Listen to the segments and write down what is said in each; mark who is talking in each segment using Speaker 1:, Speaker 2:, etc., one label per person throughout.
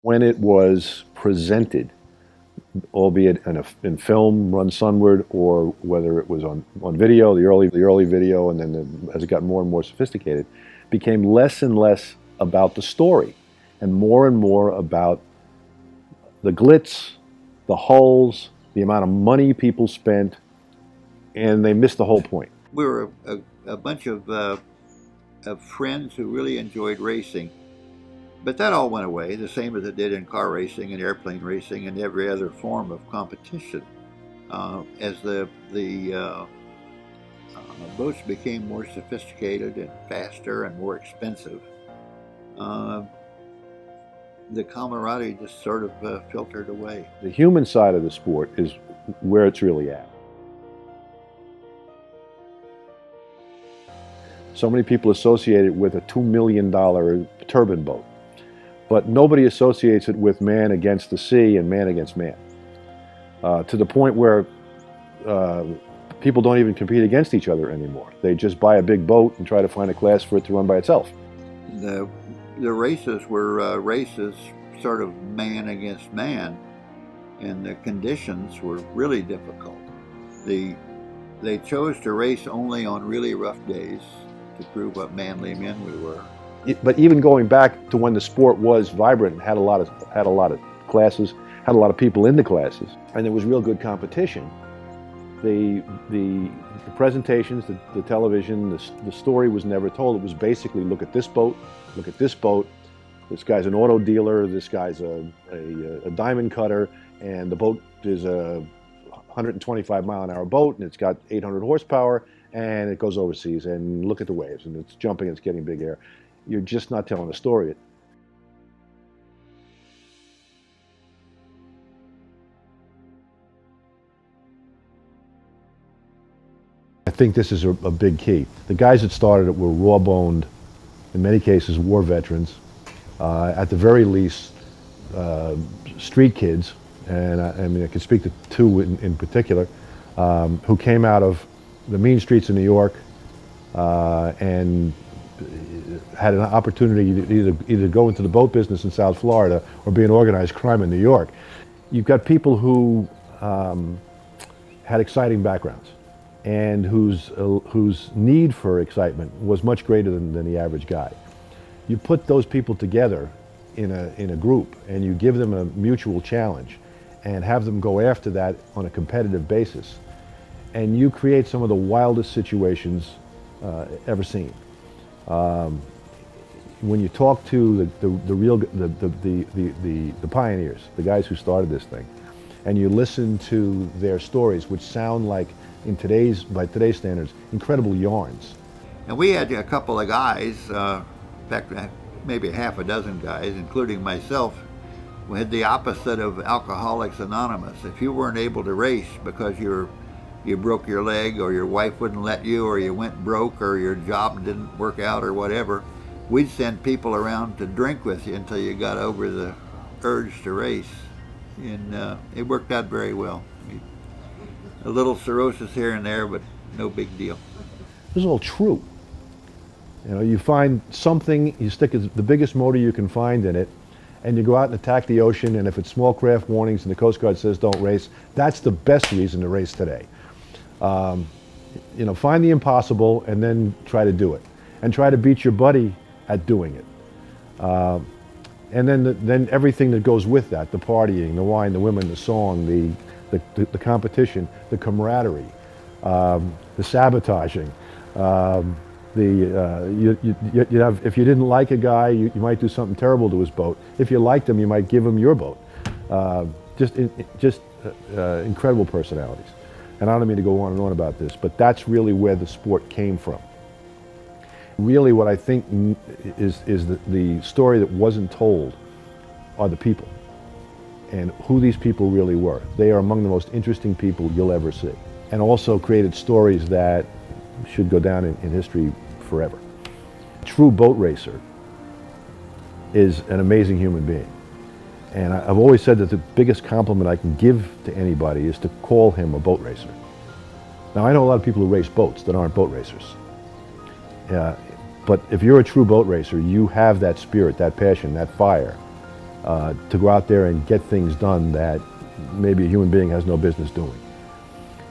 Speaker 1: When it was presented, albeit in film, run sunward, or whether it was on video, the early video, and then as it got more and more sophisticated, became less and less about the story, and more about the glitz, the hulls, the amount of money people spent, and they missed the whole point.
Speaker 2: We were a bunch of friends who really enjoyed racing. But that all went away, the same as it did in car racing and airplane racing and every other form of competition. As the boats became more sophisticated and faster and more expensive, uh, the camaraderie just sort of filtered away.
Speaker 1: The human side of the sport is where it's really at. So many people associate it with a $2 million turbine boat, but nobody associates it with man against the sea and man against man, to the point where people don't even compete against each other anymore. They just buy a big boat and try to find a class for it to run by itself.
Speaker 2: The races were races sort of man against man, and the conditions were really difficult. They chose to race only on really rough days to prove what manly men we were.
Speaker 1: But even going back to when the sport was vibrant and had a lot of classes, had a lot of people in the classes, and there was real good competition, the presentations, the television, the story was never told. It was basically, look at this boat, look at this boat. This guy's an auto dealer. This guy's a diamond cutter, and the boat is a 125-mile-an-hour boat, and it's got 800 horsepower, and it goes overseas. And look at the waves, and it's jumping, and it's getting big air. You're just not telling a story. I think this is a big key. The guys that started it were raw-boned, in many cases war veterans, at the very least street kids, and I mean I can speak to two in particular, who came out of the mean streets of New York and had an opportunity to either go into the boat business in South Florida or be an organized crime in New York. You've got people who had exciting backgrounds and whose need for excitement was much greater than the average guy. You put those people together in a group and you give them a mutual challenge and have them go after that on a competitive basis, and you create some of the wildest situations ever seen. When you talk to the pioneers, the guys who started this thing, and you listen to their stories, which sound like, by today's standards, incredible yarns.
Speaker 2: And we had a couple of guys, in fact, maybe half a dozen guys, including myself, who had the opposite of Alcoholics Anonymous. If you weren't able to race because you broke your leg, or your wife wouldn't let you, or you went broke, or your job didn't work out, or whatever, we'd send people around to drink with you until you got over the urge to race. And it worked out very well. A little cirrhosis here and there, but no big deal.
Speaker 1: This is all true. You know, you find something, you stick the biggest motor you can find in it, and you go out and attack the ocean, and if it's small craft warnings and the Coast Guard says don't race, that's the best reason to race today. You know, find the impossible and then try to do it, and try to beat your buddy at doing it. And then everything that goes with that, the partying, the wine, the women, the song, the competition, the camaraderie, the sabotaging. You have, if you didn't like a guy, you might do something terrible to his boat. If you liked him, you might give him your boat. Just incredible personalities. And I don't mean to go on and on about this, but that's really where the sport came from. Really, what I think is the story that wasn't told are the people, and who these people really were. They are among the most interesting people you'll ever see, and also created stories that should go down in history forever. A true boat racer is an amazing human being. And I've always said that the biggest compliment I can give to anybody is to call him a boat racer. Now, I know a lot of people who race boats that aren't boat racers. But if you're a true boat racer, you have that spirit, that passion, that fire. to go out there and get things done that maybe a human being has no business doing.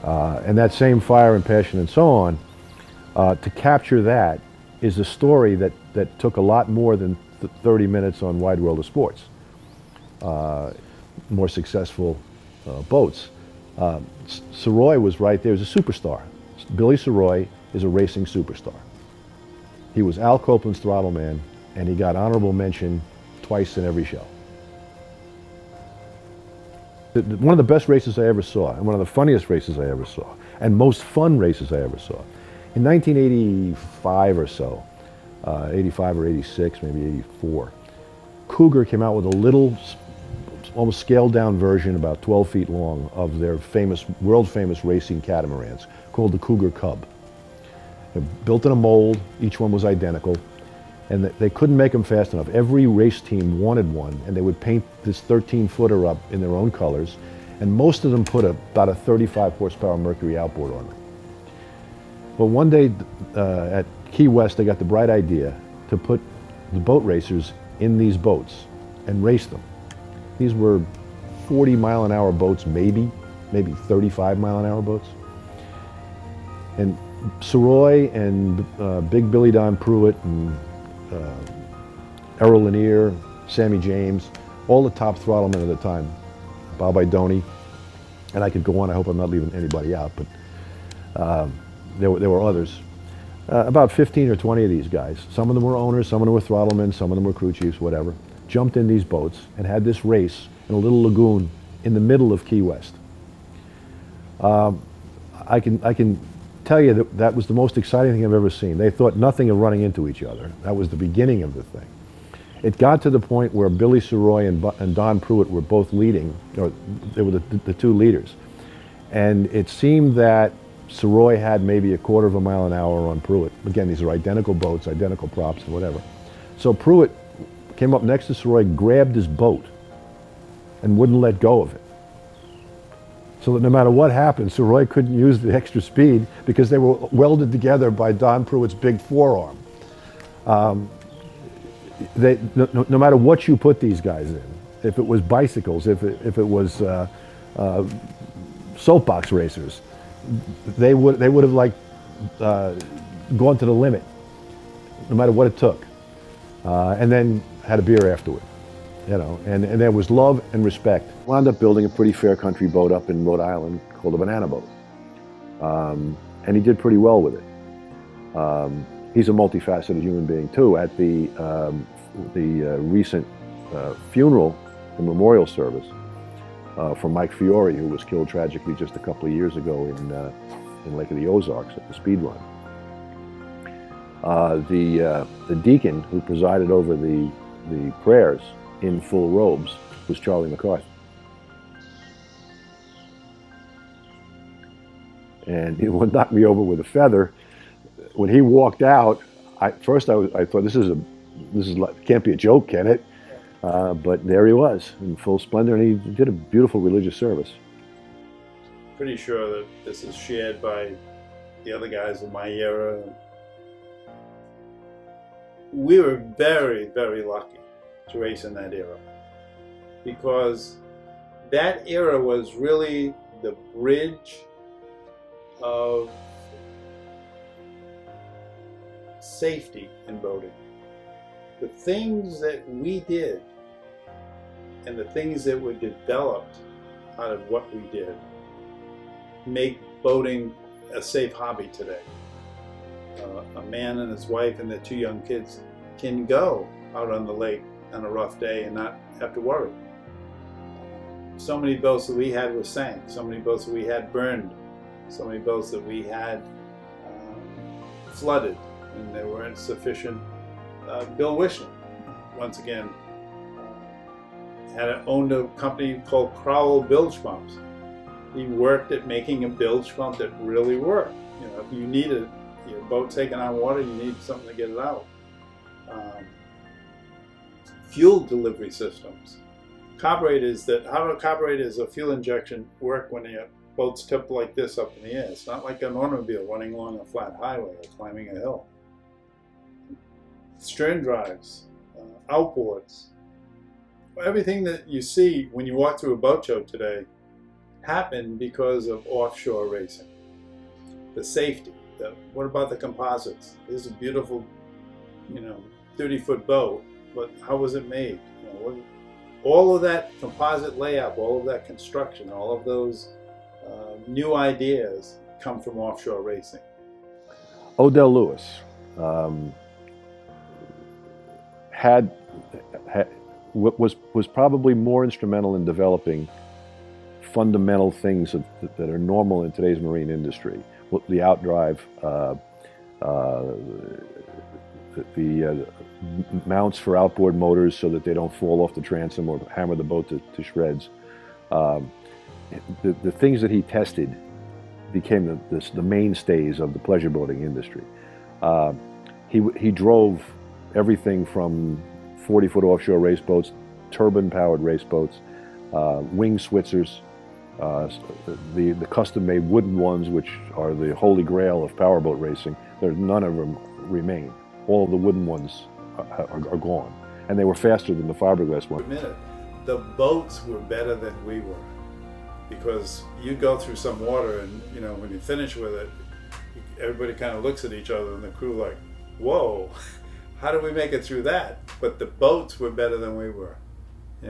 Speaker 1: And that same fire and passion and so on, to capture that is a story that took a lot more than 30 minutes on Wide World of Sports. More successful boats. Saroy was right there. He was a superstar. Billy Saroy is a racing superstar. He was Al Copeland's throttle man, and he got honorable mention twice in every show. One of the best races I ever saw, and one of the funniest races I ever saw, and most fun races I ever saw. In 1985 or so, 85 or 86, maybe 84, Cougar came out with a little, almost scaled down version, about 12 feet long, of their famous, world famous racing catamarans called the Cougar Cub. They're built in a mold, each one was identical, and they couldn't make them fast enough. Every race team wanted one, and they would paint this 13-footer up in their own colors, and most of them put about a 35 horsepower Mercury outboard on them. Well, one day at Key West, they got the bright idea to put the boat racers in these boats and race them. These were 40-mile-an-hour boats, maybe 35-mile-an-hour boats. And Saroy and Big Billy Don Pruitt and Errol Lanier, Sammy James, all the top throttlemen at the time, Bob Idoni, and I could go on. I hope I'm not leaving anybody out, but there were others. About 15 or 20 of these guys. Some of them were owners, some of them were throttlemen, some of them were crew chiefs, whatever. Jumped in these boats and had this race in a little lagoon in the middle of Key West. I can tell you that was the most exciting thing I've ever seen. They thought nothing of running into each other. That was the beginning of the thing. It got to the point where Billy Saroy and Don Pruitt were both leading, or they were the two leaders. And it seemed that Saroy had maybe a quarter of a mile an hour on Pruitt. Again, these are identical boats, identical props and whatever. So Pruitt came up next to Saroy, grabbed his boat, and wouldn't let go of it. So that no matter what happened, Saroy couldn't use the extra speed because they were welded together by Don Pruitt's big forearm. No matter what you put these guys in, if it was bicycles, if it was soapbox racers, they would have like gone to the limit, no matter what it took, and then had a beer afterward, you know. And there was love and respect. Wound up building a pretty fair country boat up in Rhode Island called a banana boat, and he did pretty well with it. He's a multifaceted human being too. At the recent funeral and memorial service for Mike Fiore, who was killed tragically just a couple of years ago in Lake of the Ozarks at the speed run. The deacon who presided over the prayers in full robes was Charlie McCarthy. And what knocked me over with a feather, when he walked out, I thought this can't be a joke, can it? But there he was in full splendor, and he did a beautiful religious service.
Speaker 3: Pretty sure that this is shared by the other guys in my era. We were very, very lucky to race in that era, because that era was really the bridge of safety in boating. The things that we did and the things that were developed out of what we did make boating a safe hobby today. A man and his wife and their two young kids can go out on the lake on a rough day and not have to worry. So many boats that we had were sank, so many boats that we had burned, so many boats that we had flooded, and there weren't sufficient. Bill Wishner, once again, owned a company called Crowell Bilge Pumps. He worked at making a bilge pump that really worked. You know, if you needed your boat taken on water, you need something to get it out. Fuel delivery systems. Carburetors how do carburetors or fuel injection work when your boat's tipped like this up in the air? It's not like an automobile running along a flat highway or climbing a hill. Stern drives, outboards, everything that you see when you walk through a boat show today happened because of offshore racing. The safety. What about the composites? This is a beautiful, 30-foot boat, but how was it made? All of that composite layup, all of that construction, all of those new ideas come from offshore racing.
Speaker 1: Odell Lewis was probably more instrumental in developing fundamental things that are normal in today's marine industry. The outdrive, the mounts for outboard motors so that they don't fall off the transom or hammer the boat to shreds. The things that he tested became the mainstays of the pleasure boating industry. He drove everything from 40-foot offshore race boats, turbine-powered race boats, wing Switzers, the custom-made wooden ones, which are the holy grail of powerboat racing. None of them remain. All of the wooden ones are gone, and they were faster than the fiberglass ones.
Speaker 3: Admit it, the boats were better than we were, because you go through some water, and when you finish with it, everybody kind of looks at each other, and the crew like, "Whoa, how did we make it through that?" But the boats were better than we were.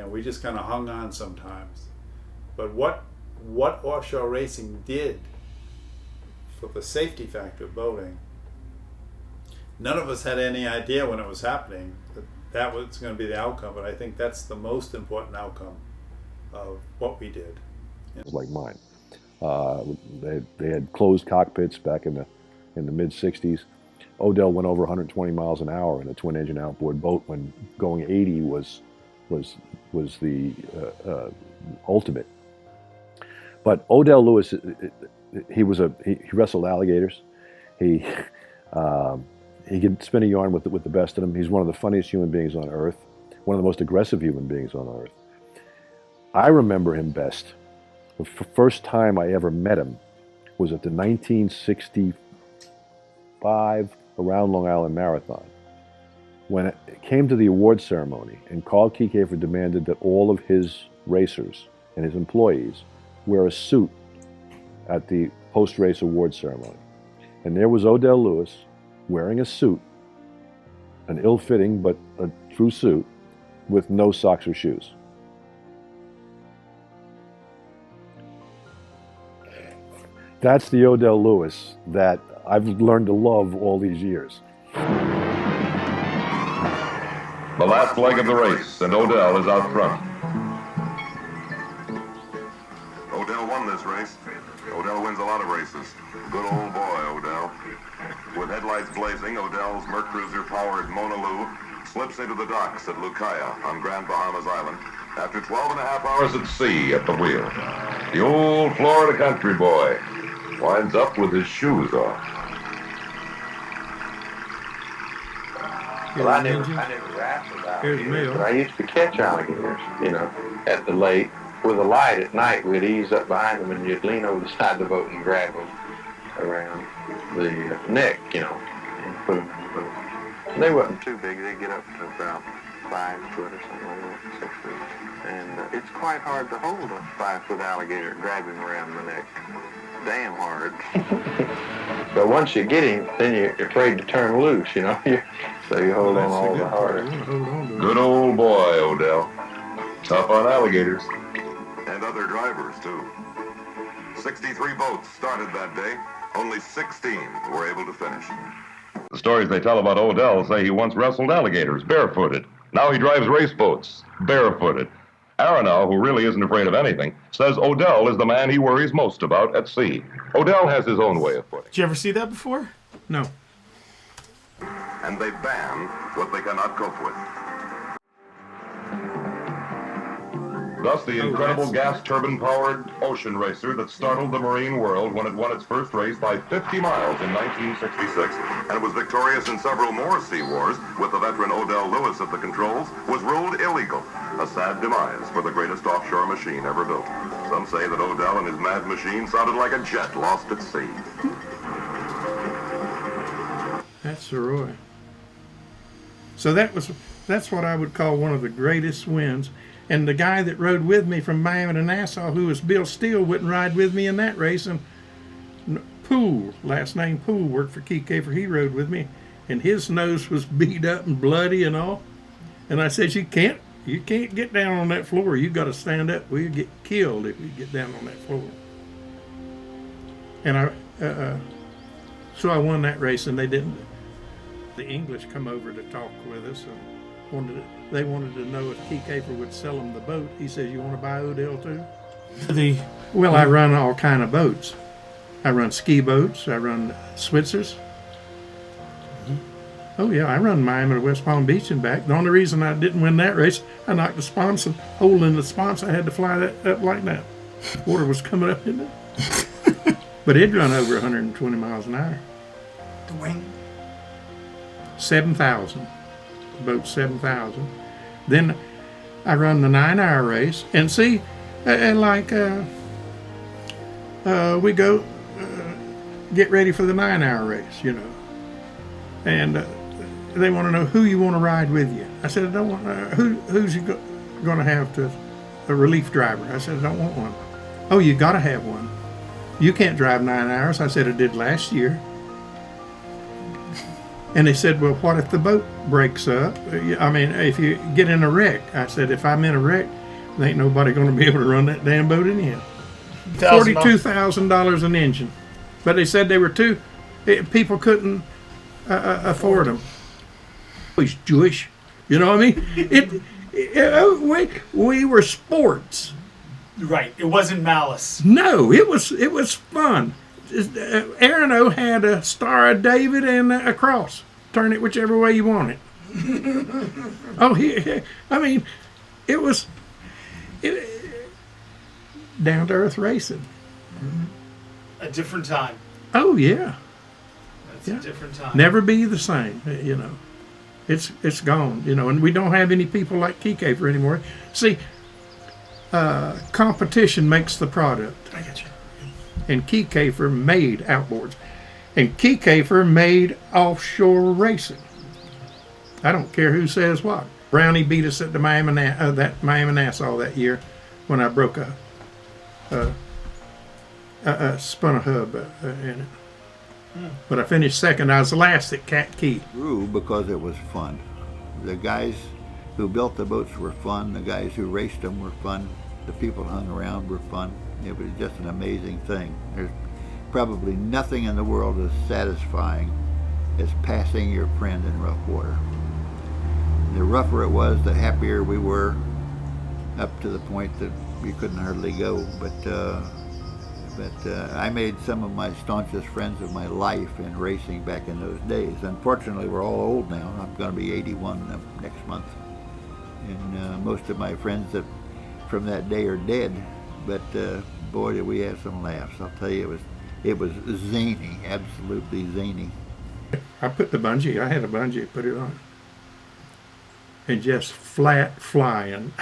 Speaker 3: We just kind of hung on sometimes. But what offshore racing did for the safety factor of boating, none of us had any idea when it was happening that was going to be the outcome. But I think that's the most important outcome of what we did.
Speaker 1: Like mine. They had closed cockpits back in the mid '60s. Odell went over 120 miles an hour in a twin-engine outboard boat when going 80 was the ultimate. But Odell Lewis, he wrestled alligators. He could spin a yarn with the best of them. He's one of the funniest human beings on earth, one of the most aggressive human beings on earth. I remember him best. The first time I ever met him was at the 1965 Around Long Island Marathon. When it came to the award ceremony, and Carl Kiefer demanded that all of his racers and his employees wear a suit at the post-race award ceremony. And there was Odell Lewis wearing a suit, an ill-fitting but a true suit, with no socks or shoes. That's the Odell Lewis that I've learned to love all these years.
Speaker 4: The last leg of the race, and Odell is out front.
Speaker 5: Odell won this race. Odell wins a lot of races. Good old boy, Odell. With headlights blazing, Odell's Merc Cruiser-powered Mona Lou slips into the docks at Lucaya on Grand Bahamas Island after 12 and a half hours
Speaker 4: At sea at the wheel. The old Florida country boy winds up with his shoes off.
Speaker 6: Well, I never asked about it, but I used to catch alligators, at the lake with a light at night. We'd ease up behind them, and you'd lean over the side of the boat and grab them around the neck, and put them in the boat. And they wasn't too big. They get up to about 5 foot or something like that, 6 feet. And it's quite hard to hold a 5-foot alligator and grab him around the neck. Damn hard. But once you get him, then you're afraid to turn loose, so you hold on all the harder.
Speaker 4: Good old boy, Odell. Tough on alligators.
Speaker 5: and other drivers, too. 63 boats started that day. Only 16 were able to finish.
Speaker 4: The stories they tell about Odell say he once wrestled alligators barefooted. Now he drives race boats barefooted. Aronow, who really isn't afraid of anything, says Odell is the man he worries most about at sea. Odell has his own way of footing.
Speaker 7: Did you ever see that before? No.
Speaker 5: And they ban what they cannot cope with.
Speaker 4: Thus, the incredible gas turbine-powered ocean racer that startled the marine world when it won its first race by 50 miles in 1966,
Speaker 5: And was victorious in several more sea wars, with the veteran Odell Lewis at the controls, was ruled illegal. A sad demise for the greatest offshore machine ever built. Some say that Odell and his mad machine sounded like a jet lost at sea.
Speaker 7: That's Sir Roy. So that's what I would call one of the greatest wins. And the guy that rode with me from Miami to Nassau, who was Bill Steele, wouldn't ride with me in that race. And Poole, last name Poole, worked for Key Cafer. He rode with me, and his nose was beat up and bloody and all. And I said, you can't get down on that floor. You got to stand up. We'll get killed if we get down on that floor. And so I won that race, and they didn't. The English come over to talk with us, and they wanted to know if Key Cafer would sell them the boat. He says, "You want to buy Odell too?" Well, I run all kind of boats. I run ski boats. I run Switzers. Oh yeah, I run Miami to West Palm Beach and back. The only reason I didn't win that race, I knocked the sponsor hole in the sponsor. I had to fly that up like that. Water was coming up in it. But it'd run over 120 miles an hour.
Speaker 8: The wing?
Speaker 7: 7,000. Boat 7,000. Then I run the 9-hour race. And see, we go get ready for the 9-hour race, you know. And they want to know who you want to ride with you. I said, I don't want, who's you going to have to, a relief driver? I said, I don't want one. Oh, you got to have one. You can't drive 9 hours. I said, I did last year. And they said, well, what if the boat breaks up? I mean, if you get in a wreck. I said, if I'm in a wreck, there ain't nobody going to be able to run that damn boat anyhow. $42,000 an engine. But they said they were people couldn't afford them. He's Jewish. You know what I mean? We were sports.
Speaker 8: Right. It wasn't malice.
Speaker 7: No, it was fun. Aaron O had a Star of David and a cross. Turn it whichever way you want it. It was down to earth racing.
Speaker 8: A different time.
Speaker 7: Oh yeah.
Speaker 8: That's a different time.
Speaker 7: Never be the same, you know. It's gone, you know, and we don't have any people like Key Cafer anymore. See, competition makes the product.
Speaker 8: I get you.
Speaker 7: And Key Cafer made outboards. And Key Cafer made offshore racing. I don't care who says what. Brownie beat us at the Miami Nassau that year when I broke spun a hub in it. But I finished second. I was last at Cat Key.
Speaker 2: Grew because it was fun. The guys who built the boats were fun. The guys who raced them were fun. The people who hung around were fun. It was just an amazing thing. There's probably nothing in the world as satisfying as passing your friend in rough water. The rougher it was, the happier we were, up to the point that we couldn't hardly go. But I made some of my staunchest friends of my life in racing back in those days. Unfortunately, we're all old now. I'm going to be 81 next month. And most of my friends from that day are dead. But boy, did we have some laughs. I'll tell you, it was zany, absolutely zany.
Speaker 7: I put the bungee. I had a bungee, put it on. And just flat flying.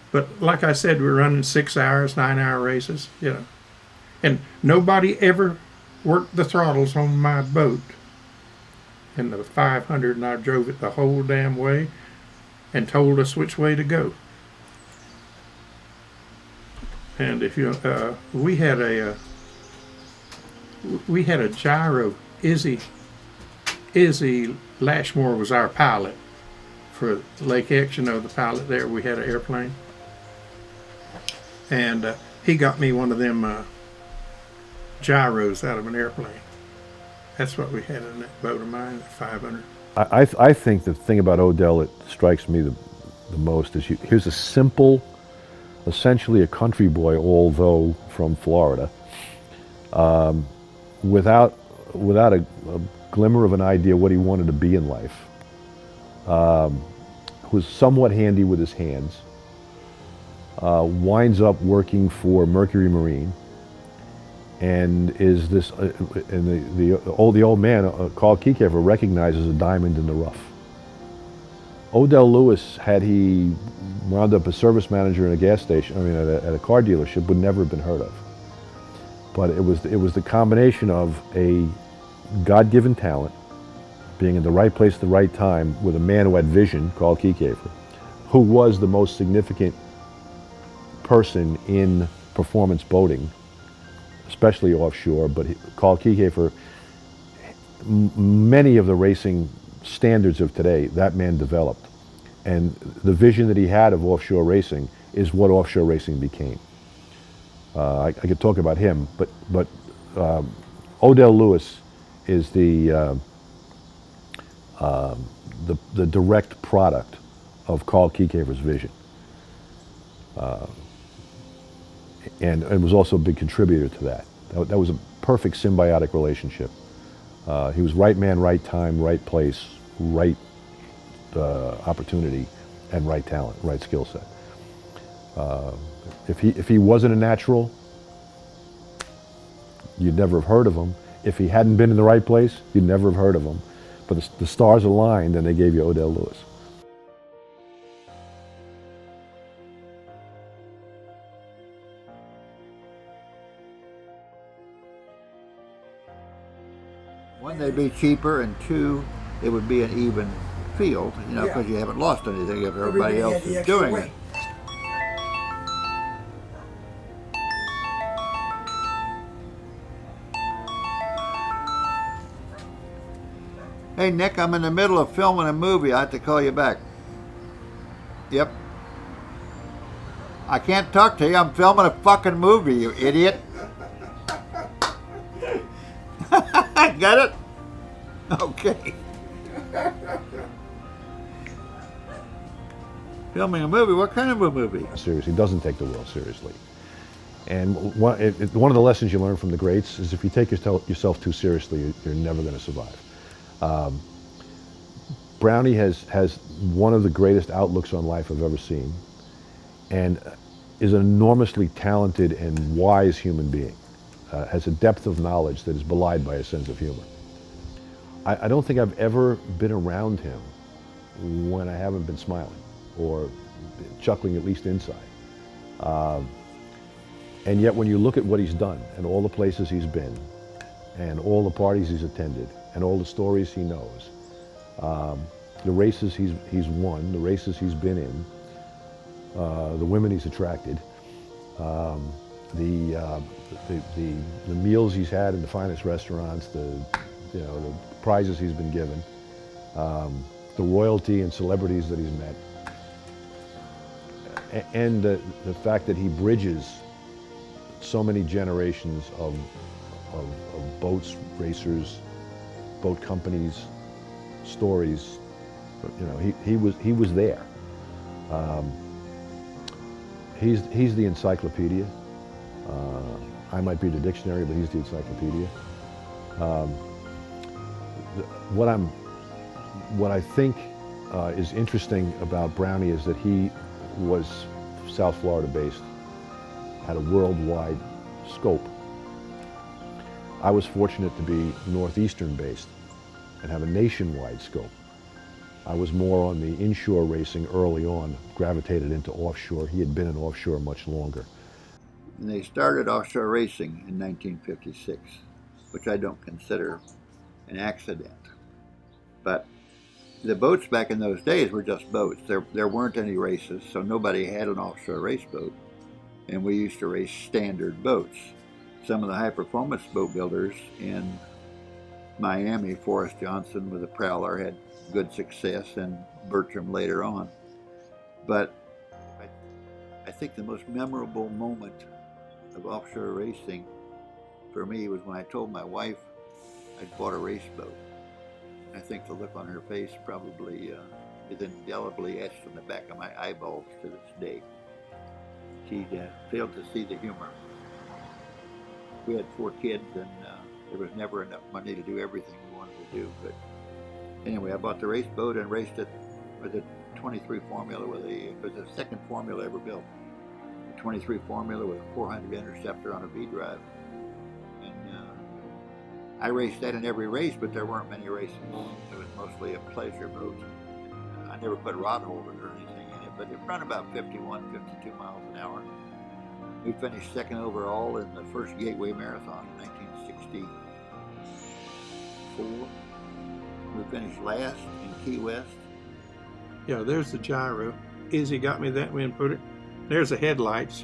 Speaker 7: But like I said, we're running 6 hours, 9-hour races, you know. And nobody ever worked the throttles on my boat. In the 500, and I drove it the whole damn way and told us which way to go. And if you, we had a gyro. Izzy Lashmore was our pilot for Lake X. You know, the pilot there. We had an airplane, and he got me one of them gyros out of an airplane. That's what we had in that boat of mine, 500.
Speaker 1: I think the thing about Odell that strikes me the most is here's a simple, essentially a country boy, although from Florida, without a glimmer of an idea what he wanted to be in life, who's somewhat handy with his hands, winds up working for Mercury Marine, and is this and the old man Carl Key Cafer recognizes a diamond in the rough. Odell Lewis, had he wound up a service manager in a gas station, at a car dealership, would never have been heard of. But it was the combination of a God-given talent being in the right place at the right time with a man who had vision called Kiekefer, who was the most significant person in performance boating, especially offshore, but Carl Kiekefer, many of the racing standards of today, that man developed. And the vision that he had of offshore racing is what offshore racing became. I could talk about him, but Odell Lewis is the direct product of Carl Kiekefer's vision, and was also a big contributor to that. That was a perfect symbiotic relationship. He was right man, right time, right place, right opportunity, and right talent, right skill set. If he wasn't a natural, you'd never have heard of him. If he hadn't been in the right place, you'd never have heard of him. But the stars aligned and they gave you Odell Lewis.
Speaker 2: One, they'd be cheaper, and two, it would be an even field, you know, because you haven't lost anything if everybody else is doing it. Hey, Nick, I'm in the middle of filming a movie. I have to call you back. Yep. I can't talk to you. I'm filming a fucking movie, you idiot. Got it? Okay. Filming a movie? What kind of a movie?
Speaker 1: Seriously, he doesn't take the world seriously. And one of the lessons you learn from the greats is if you take yourself too seriously, you're never going to survive. Brownie has one of the greatest outlooks on life I've ever seen, and is an enormously talented and wise human being. Has a depth of knowledge that is belied by a sense of humor. I don't think I've ever been around him when I haven't been smiling or chuckling, at least inside. And yet when you look at what he's done and all the places he's been and all the parties he's attended and all the stories he knows, the races he's won, the races he's been in, the women he's attracted, the meals he's had in the finest restaurants, the prizes he's been given, the royalty and celebrities that he's met, and the fact that he bridges so many generations of boats, racers, boat companies, stories. He was there. He's the encyclopedia. I might be the dictionary, but he's the encyclopedia. What I think is interesting about Brownie is that he was South Florida based, had a worldwide scope. I was fortunate to be Northeastern based and have a nationwide scope. I was more on the inshore racing early on, gravitated into offshore. He had been in offshore much longer.
Speaker 2: And they started offshore racing in 1956, which I don't consider an accident. But the boats back in those days were just boats. There weren't any races, so nobody had an offshore race boat. And we used to race standard boats. Some of the high-performance boat builders in Miami, Forrest Johnson with a Prowler, had good success, and Bertram later on. But I think the most memorable moment of offshore racing for me was when I told my wife I'd bought a race boat. I think the look on her face probably is indelibly etched in the back of my eyeballs to this day. She'd failed to see the humor. We had 4 kids, and there was never enough money to do everything we wanted to do. But anyway, I bought the race boat and raced it with a 23 Formula. It was the second Formula ever built. A 23 Formula with a 400 Interceptor on a V-drive. And I raced that in every race, but there weren't many races. It was mostly a pleasure boat. I never put rod holders or anything in it, but it ran about 51, 52 miles an hour. We finished second overall in the first Gateway Marathon in 1964. We finished last in Key West.
Speaker 7: Yeah, there's the gyro. Izzy got me that way and put it. There's the headlights.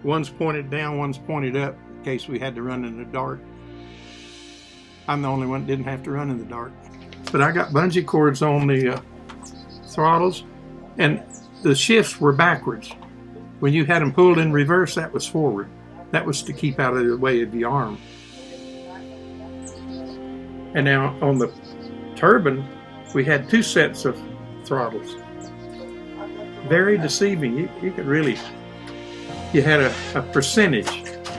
Speaker 7: One's pointed down, one's pointed up in case we had to run in the dark. I'm the only one that didn't have to run in the dark. But I got bungee cords on the throttles, and the shifts were backwards. When you had them pulled in reverse, that was forward. That was to keep out of the way of the arm. And now on the turbine, we had 2 sets of throttles. Very deceiving. You could really, you had a percentage.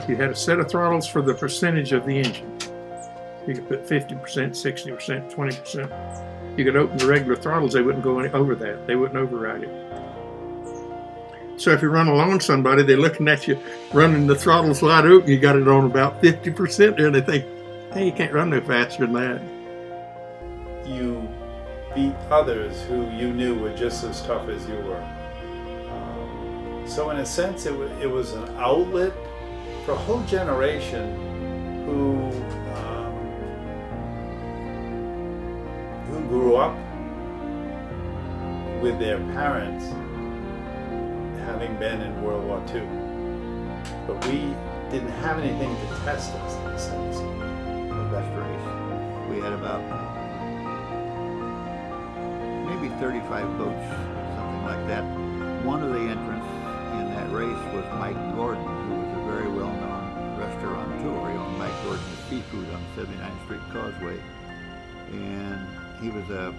Speaker 7: You had a set of throttles for the percentage of the engine. You could put 50%, 60%, 20%. You could open the regular throttles, they wouldn't go any over that. They wouldn't override it. So if you run along somebody, they're looking at you running the throttles wide open, you got it on about 50% there, and they think, hey, you can't run no faster than that.
Speaker 3: You beat others who you knew were just as tough as you were. So in a sense, it was an outlet for a whole generation who grew up with their parents having been in World War II. But we didn't have anything to test us in a sense.
Speaker 2: The best race. We had about maybe 35 boats, something like that. One of the entrants in that race was Mike Gordon, who was a very well-known restaurateur. He owned Mike Gordon's Seafood on 79th Street Causeway. And he was a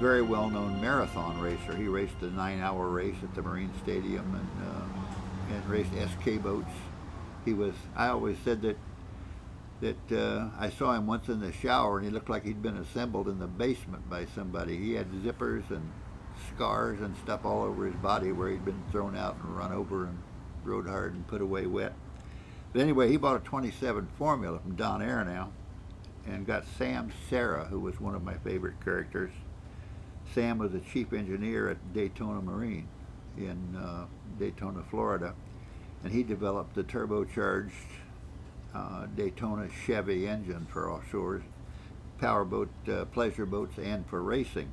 Speaker 2: very well-known marathon racer. He raced a 9-hour race at the Marine Stadium and raced SK boats. I always said that I saw him once in the shower and he looked like he'd been assembled in the basement by somebody. He had zippers and scars and stuff all over his body where he'd been thrown out and run over and rode hard and put away wet. But anyway, he bought a 27 Formula from Don Aronow and got Sam Serra, who was one of my favorite characters. Sam was the chief engineer at Daytona Marine in Daytona, Florida, and he developed the turbocharged Daytona Chevy engine for offshore powerboat, pleasure boats, and for racing.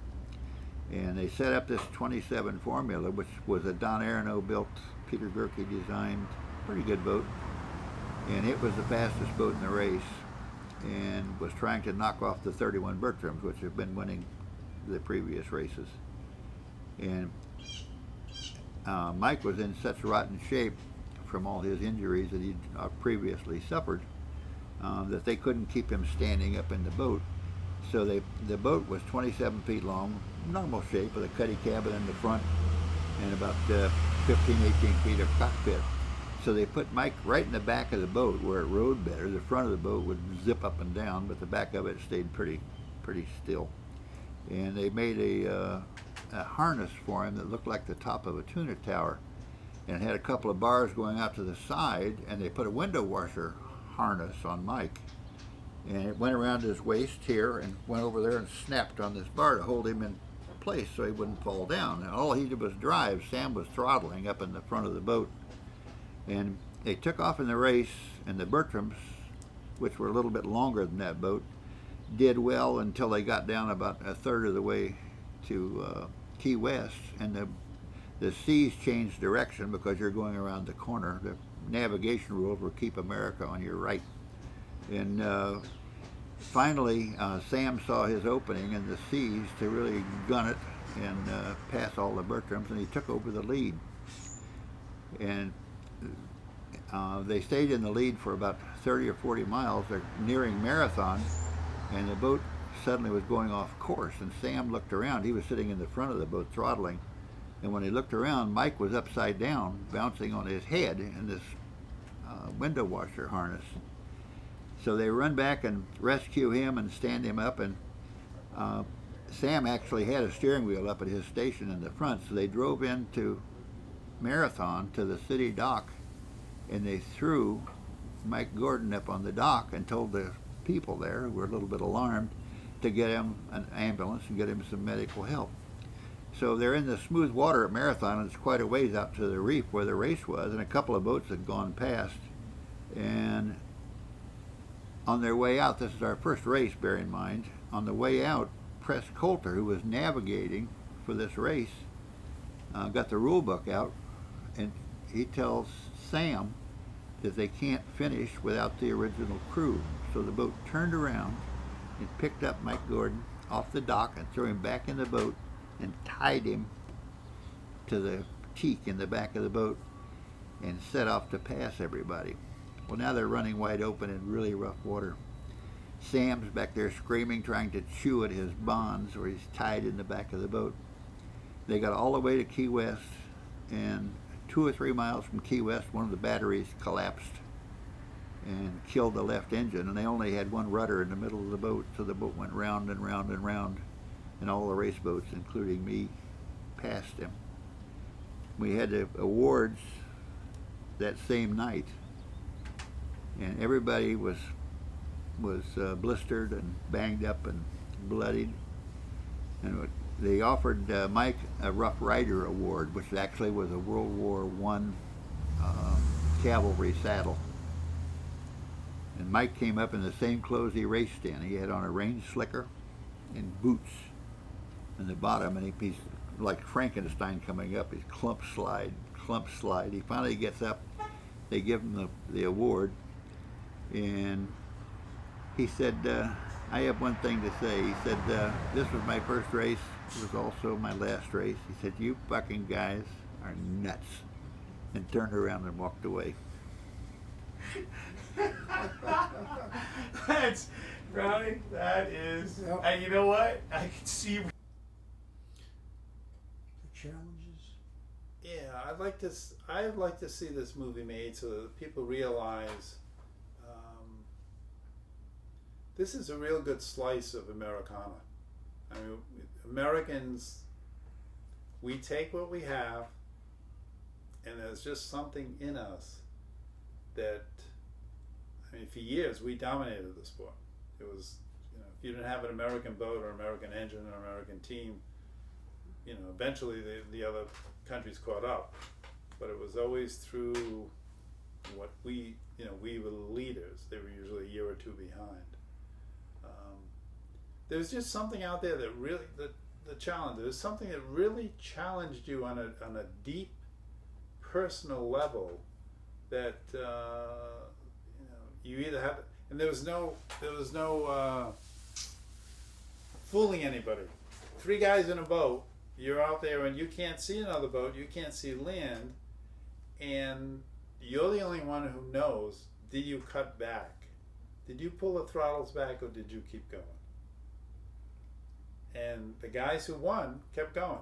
Speaker 2: And they set up this 27 Formula, which was a Don Aronow built, Peter Gerke designed, pretty good boat. And it was the fastest boat in the race and was trying to knock off the 31 Bertrams, which have been winning the previous races. And Mike was in such rotten shape from all his injuries that he'd previously suffered that they couldn't keep him standing up in the boat. So the boat was 27 feet long, normal shape, with a cuddy cabin in the front and about 15, 18 feet of cockpit. So they put Mike right in the back of the boat where it rode better. The front of the boat would zip up and down, but the back of it stayed pretty still. And they made a harness for him that looked like the top of a tuna tower, and it had a couple of bars going out to the side, and they put a window washer harness on Mike. And it went around his waist here and went over there and snapped on this bar to hold him in place so he wouldn't fall down. And all he did was drive. Sam was throttling up in the front of the boat. And they took off in the race, and the Bertrams, which were a little bit longer than that boat, did well until they got down about a third of the way to Key West, and the seas changed direction because you're going around the corner. The navigation rules were keep America on your right. And finally, Sam saw his opening in the seas to really gun it and pass all the Bertrams, and he took over the lead. And they stayed in the lead for about 30 or 40 miles. They're nearing Marathon, and the boat suddenly was going off course, and Sam looked around. He was sitting in the front of the boat throttling, and when he looked around, Mike was upside down, bouncing on his head in this window washer harness. So they run back and rescue him and stand him up, and Sam actually had a steering wheel up at his station in the front, so they drove into Marathon to the city dock, and they threw Mike Gordon up on the dock and told the people there, who were a little bit alarmed, to get him an ambulance and get him some medical help. So they're in the smooth water at Marathon, and it's quite a ways out to the reef where the race was, and a couple of boats had gone past. And on their way out, this is our first race, bear in mind, on the way out, Press Coulter, who was navigating for this race, got the rule book out, and he tells Sam that they can't finish without the original crew. So the boat turned around and picked up Mike Gordon off the dock and threw him back in the boat and tied him to the teak in the back of the boat and set off to pass everybody. Well, now they're running wide open in really rough water. Sam's back there screaming, trying to chew at his bonds where he's tied in the back of the boat. They got all the way to Key West, and 2 or 3 miles from Key West, one of the batteries collapsed and killed the left engine, and they only had one rudder in the middle of the boat, so the boat went round and round and round, and all the race boats, including me, passed him. We had the awards that same night, and everybody was blistered and banged up and bloodied, and they offered Mike a Rough Rider Award, which actually was a World War I cavalry saddle. And Mike came up in the same clothes he raced in. He had on a range slicker and boots in the bottom, and he's like Frankenstein coming up. He's clump slide. He finally gets up. They give him the award, and he said, I have one thing to say. He said, this was my first race. It was also my last race. He said, you fucking guys are nuts. And turned around and walked away.
Speaker 8: That's, Brownie, that is, and you know what? I can see.
Speaker 9: The challenges.
Speaker 3: Yeah, I'd like to see this movie made so that people realize this is a real good slice of Americana. I mean, Americans, we take what we have, and there's just something in us that, I mean, for years we dominated the sport. It was, if you didn't have an American boat or American engine or American team, eventually the other countries caught up. But it was always through what we were the leaders. They were usually a year or two behind. There's just something out there that really, the challenge, there's something that really challenged you on a deep personal level that, you either had, and there was no fooling anybody. 3 guys in a boat, you're out there and you can't see another boat, you can't see land, and you're the only one who knows, did you cut back? Did you pull the throttles back, or did you keep going? And the guys who won kept going.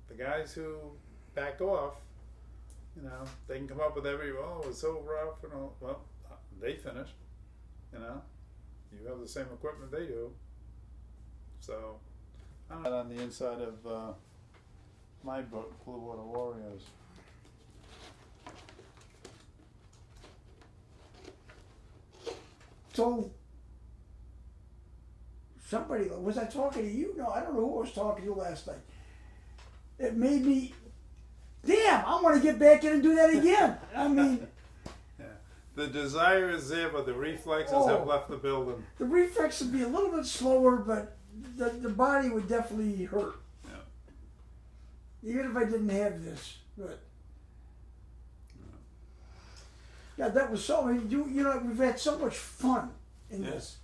Speaker 3: The guys who backed off, they can come up with it's so rough and all. Well, they finished. You have the same equipment they do. So, I don't know. On the inside of my book, Blue Water Warriors.
Speaker 9: So, somebody, was I talking to you? No, I don't know who I was talking to last night. It made me, damn, I want to get back in and do that again. I mean,
Speaker 3: the desire is there, but the reflexes have left the building.
Speaker 9: The reflex would be a little bit slower, but the body would definitely hurt. Yeah. Even if I didn't have this, but yeah, that was so. I mean, we've had so much fun in this.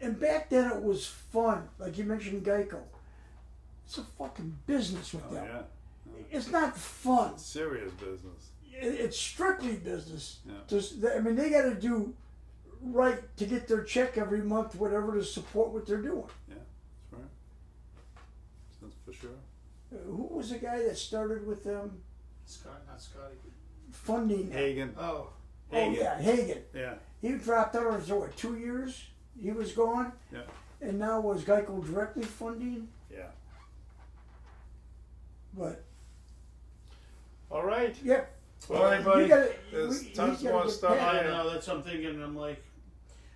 Speaker 9: And back then it was fun, like you mentioned Geico. It's a fucking business with them. Yeah. It's not fun.
Speaker 3: It's serious business.
Speaker 9: It's strictly business.
Speaker 3: Yeah.
Speaker 9: They got to do right to get their check every month, whatever, to support what they're doing.
Speaker 3: Yeah, that's right. That's for sure.
Speaker 9: Who was the guy that started with them?
Speaker 8: Not Scotty.
Speaker 9: Funding.
Speaker 3: Hagen.
Speaker 8: Oh.
Speaker 9: Hagen. Oh yeah, Hagen.
Speaker 3: Yeah.
Speaker 9: He dropped out after 2 years. He was gone.
Speaker 3: Yeah.
Speaker 9: And now was Geico directly funding?
Speaker 3: Yeah.
Speaker 9: But.
Speaker 3: All right.
Speaker 9: Yep.
Speaker 3: Well, everybody, there's tons more stuff.
Speaker 8: I know, that's what I'm thinking. I'm like,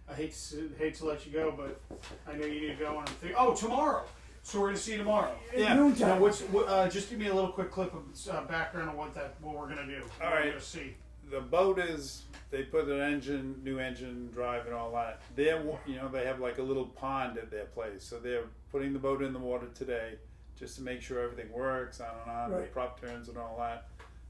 Speaker 8: I hate to let you go, but I know you need to go. And I'm thinking, tomorrow. So we're gonna see you tomorrow.
Speaker 9: Yeah. Noontime.
Speaker 8: Now, just give me a little quick clip of background on what we're gonna do.
Speaker 3: All right.
Speaker 8: Gonna see.
Speaker 3: The boat is They put an new engine drive and all that. They have like a little pond at their place, so they're putting the boat in the water today just to make sure everything works on and on, the
Speaker 9: Right.
Speaker 3: prop turns and all that.